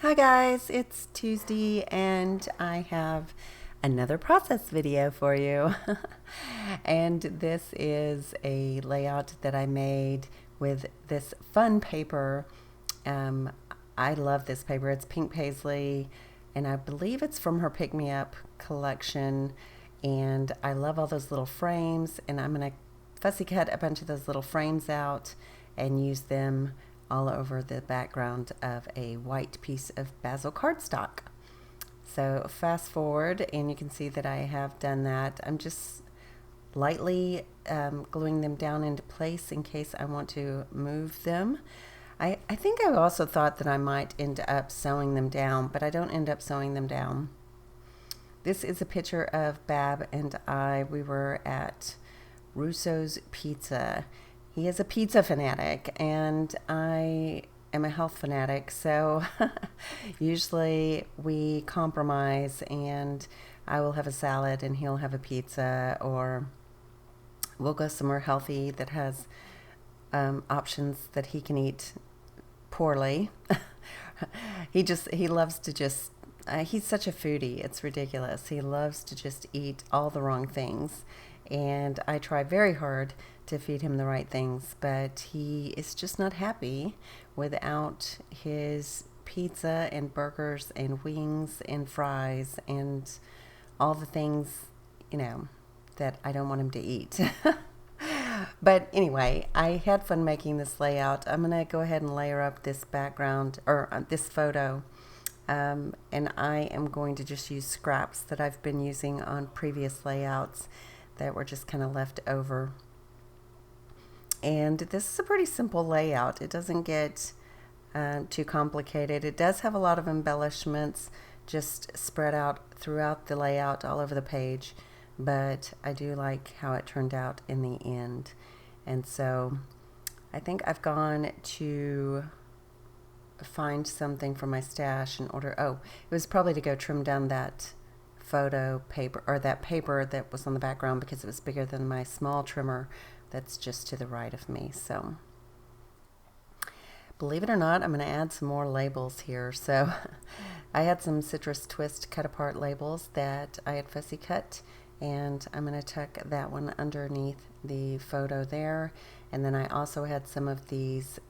Hi guys, it's Tuesday and I have another process video for you. And this is a layout that I made with this fun paper. Um, I love this paper. It's pink paisley and I believe it's from her Pick Me Up collection. And I love all those little frames, and I'm going to fussy cut a bunch of those little frames out and use them all over the background of a white piece of basil cardstock. So fast forward and you can see that I have done that. I'm just lightly gluing them down into place in case I want to move them. I think I also thought that I might end up sewing them down, but I don't end up sewing them down. This is a picture of Bab and I. We were at Russo's Pizza. He is a pizza fanatic and I am a health fanatic, so usually we compromise and I will have a salad and he'll have a pizza, or we'll go somewhere healthy that has options that he can eat poorly. He loves to just he's such a foodie, it's ridiculous. He loves to just eat all the wrong things, and I try very hard to feed him the right things, but he is just not happy without his pizza and burgers and wings and fries and all the things, that I don't want him to eat. But anyway, I had fun making this layout. I'm going to go ahead and layer up this background, or this photo. And I am going to just use scraps that I've been using on previous layouts that were just kind of left over. And this is a pretty simple layout. It doesn't get too complicated. It does have a lot of embellishments just spread out throughout the layout all over the page, but I do like how it turned out in the end. And so I think I've gone to find something from my stash in order, it was probably to go trim down that photo paper, or that paper that was on the background, because it was bigger than my small trimmer that's just to the right of me. So believe it or not, I'm going to add some more labels here. So I had some Citrus Twist cut apart labels that I had fussy cut, and I'm going to tuck that one underneath the photo there. And then I also had some of these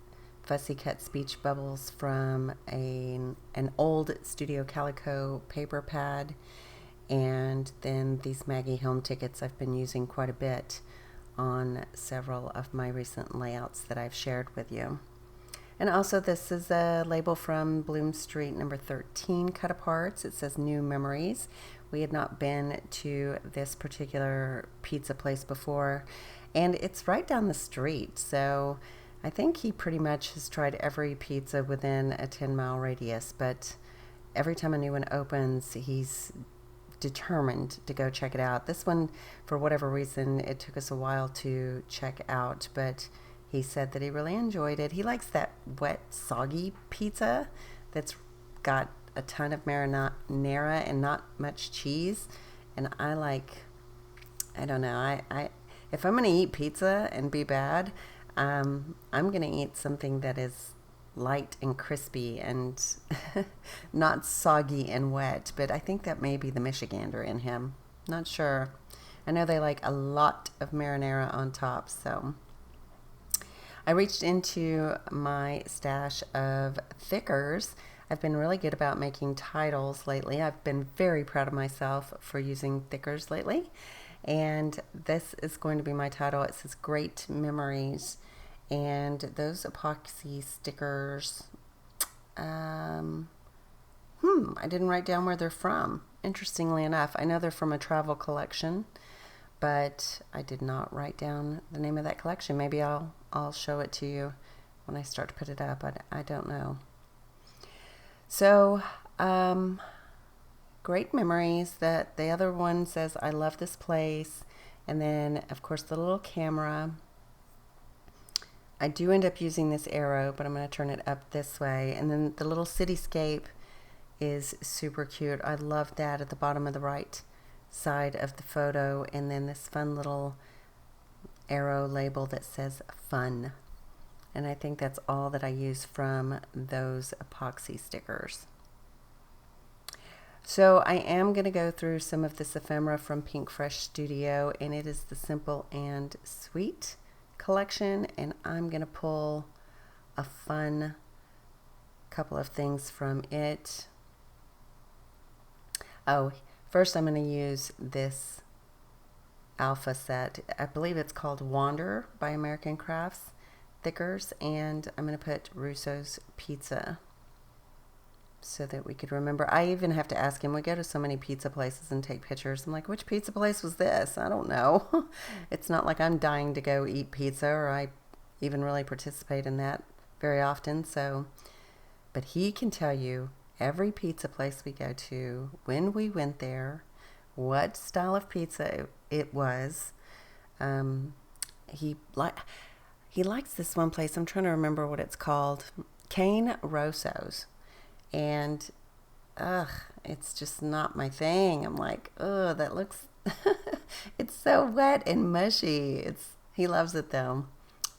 fussy cut speech bubbles from an old Studio Calico paper pad, and then these Maggie Home tickets I've been using quite a bit on several of my recent layouts that I've shared with you. And also this is a label from Bloom Street number 13 cut aparts. It says New Memories. We had not been to this particular pizza place before, and it's right down the street, so I think he pretty much has tried every pizza within a 10-mile radius, but every time a new one opens, he's determined to go check it out. This one, for whatever reason, it took us a while to check out, but he said that he really enjoyed it. He likes that wet, soggy pizza that's got a ton of marinara and not much cheese. And I don't know, if I'm going to eat pizza and be bad, I'm going to eat something that is light and crispy and not soggy and wet, but I think that may be the Michigander in him. Not sure. I know they like a lot of marinara on top, so I reached into my stash of thickers. I've been really good about making titles lately. I've been very proud of myself for using thickers lately. And this is going to be my title. It says Great Memories. And those epoxy stickers, I didn't write down where they're from. Interestingly enough, I know they're from a travel collection, but I did not write down the name of that collection. Maybe I'll show it to you when I start to put it up. I don't know. So, Great Memories. That the other one says, I love this place. And then, of course, the little camera. I do end up using this arrow, but I'm going to turn it up this way. And then the little cityscape is super cute. I love that at the bottom of the right side of the photo. And then this fun little arrow label that says fun. And I think that's all that I use from those epoxy stickers. So I am going to go through some of this ephemera from Pink Fresh Studio, and it is the Simple and Sweet collection, and I'm going to pull a fun couple of things from it. Oh, first I'm going to use this alpha set. I believe it's called Wander by American Crafts Thickers, and I'm going to put Russo's Pizza so that we could remember. I even have to ask him. We go to so many pizza places and take pictures. I'm like, which pizza place was this? I don't know. It's not like I'm dying to go eat pizza, or I even really participate in that very often. So, but he can tell you every pizza place we go to, when we went there, what style of pizza it was. He likes this one place. I'm trying to remember what it's called. Cane Rosso's. And it's just not my thing. I'm like, that looks it's so wet and mushy. He loves it though.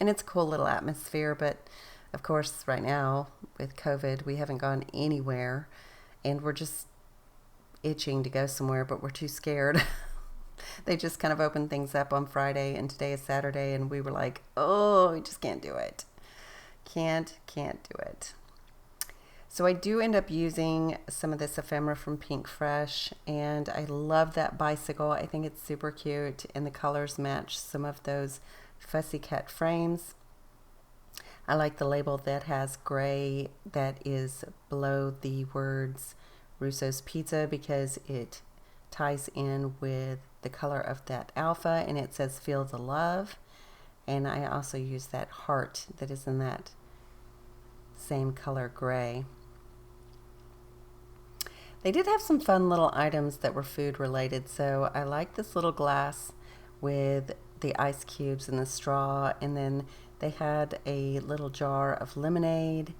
And it's a cool little atmosphere, but of course right now with COVID we haven't gone anywhere, and we're just itching to go somewhere, but we're too scared. They just kind of opened things up on Friday, and today is Saturday, and we were like, we just can't do it. Can't do it. So I do end up using some of this ephemera from Pink Fresh, and I love that bicycle. I think it's super cute, and the colors match some of those fussy cut frames. I like the label that has gray that is below the words Russo's Pizza, because it ties in with the color of that alpha, and it says feel the love. And I also use that heart that is in that same color gray. They did have some fun little items that were food related. So I like this little glass with the ice cubes and the straw, and then they had a little jar of lemonade,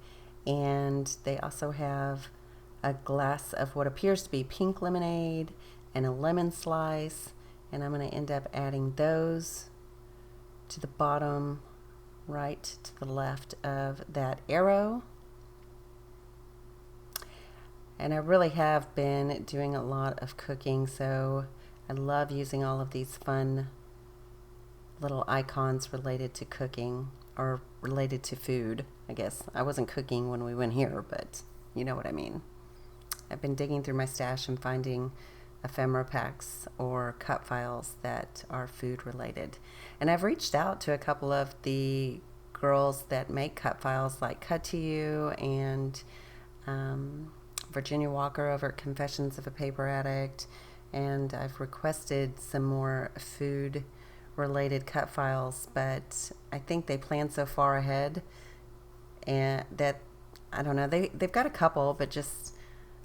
and they also have a glass of what appears to be pink lemonade and a lemon slice, and I'm going to end up adding those to the bottom right to the left of that arrow. And I really have been doing a lot of cooking, so I love using all of these fun little icons related to cooking, or related to food, I guess. I wasn't cooking when we went here, but you know what I mean. I've been digging through my stash and finding ephemera packs or cut files that are food related. And I've reached out to a couple of the girls that make cut files, like Cut to You and Virginia Walker over at Confessions of a Paper Addict, and I've requested some more food related cut files, but I think they plan so far ahead and that I don't know, they've got a couple, but just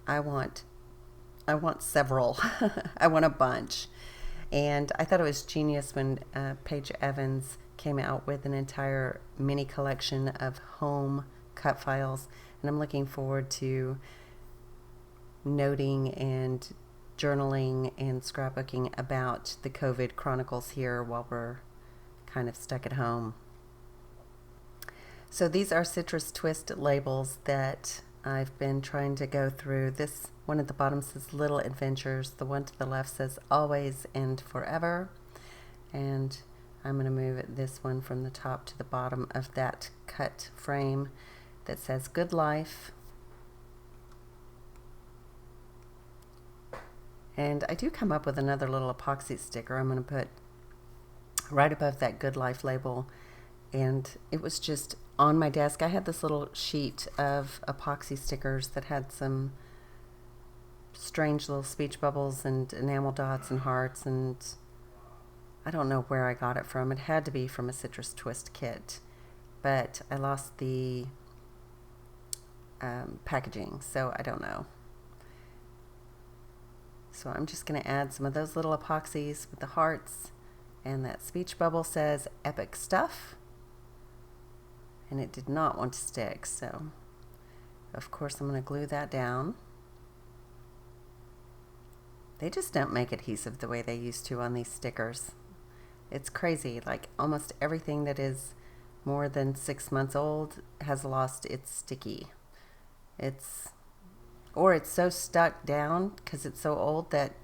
I want several. I want a bunch. And I thought it was genius when Paige Evans came out with an entire mini collection of home cut files, and I'm looking forward to noting and journaling and scrapbooking about the COVID chronicles here while we're kind of stuck at home. So these are Citrus Twist labels that I've been trying to go through. This one at the bottom says Little Adventures. The one to the left says Always and Forever. And I'm going to move this one from the top to the bottom of that cut frame that says Good Life. And I do come up with another little epoxy sticker I'm going to put right above that Good Life label. And it was just on my desk. I had this little sheet of epoxy stickers that had some strange little speech bubbles and enamel dots and hearts, and I don't know where I got it from. It had to be from a Citrus Twist kit, but I lost the packaging, so I don't know. So I'm just going to add some of those little epoxies with the hearts, and that speech bubble says Epic Stuff, and it did not want to stick, so of course I'm going to glue that down. They just don't make adhesive the way they used to on these stickers. It's crazy. Like almost everything that is more than 6 months old has lost its sticky. It's or it's so stuck down because it's so old that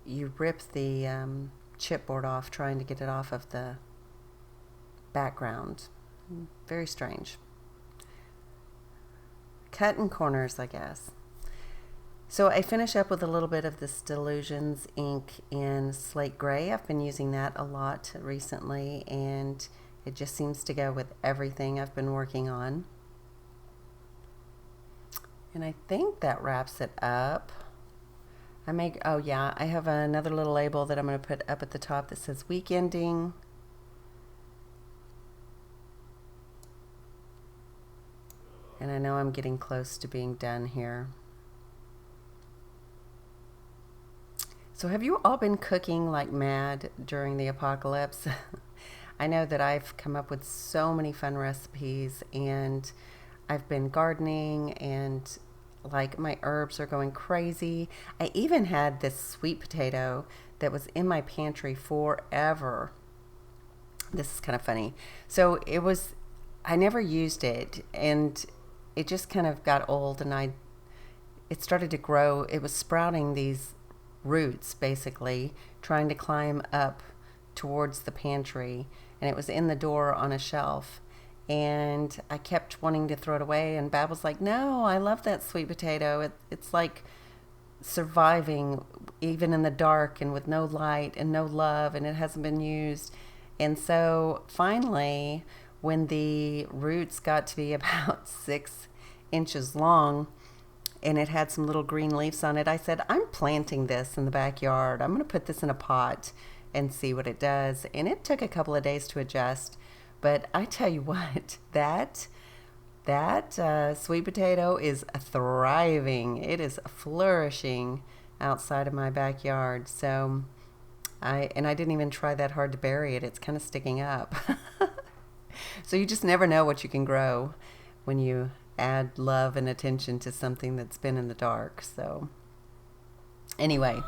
you rip the chipboard off trying to get it off of the background. Very strange. Cutting corners, I guess. So I finish up with a little bit of this Delusions ink in slate gray. I've been using that a lot recently, and it just seems to go with everything I've been working on. And I think that wraps it up. Oh yeah, I have another little label that I'm going to put up at the top that says week ending. And I know I'm getting close to being done here. So have you all been cooking like mad during the apocalypse? I know that I've come up with so many fun recipes, and I've been gardening, and like my herbs are going crazy. I even had this sweet potato that was in my pantry forever. This is kind of funny. So I never used it, and it just kind of got old, and it started to grow. It was sprouting these roots, basically trying to climb up towards the pantry, and it was in the door on a shelf, and I kept wanting to throw it away, and Bab was like, no, I love that sweet potato. It's like surviving even in the dark and with no light and no love, and it hasn't been used. And so finally, when the roots got to be about 6 inches long, and it had some little green leaves on it, I said, I'm planting this in the backyard. I'm going to put this in a pot and see what it does. And it took a couple of days to adjust. But I tell you what, that sweet potato is thriving. It is flourishing outside of my backyard. So I didn't even try that hard to bury it. It's kind of sticking up. So you just never know what you can grow when you add love and attention to something that's been in the dark. So anyway,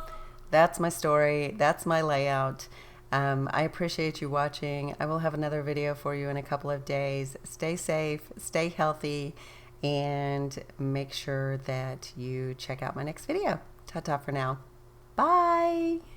that's my story. That's my layout. I appreciate you watching. I will have another video for you in a couple of days. Stay safe, stay healthy, and make sure that you check out my next video. Ta-ta for now. Bye.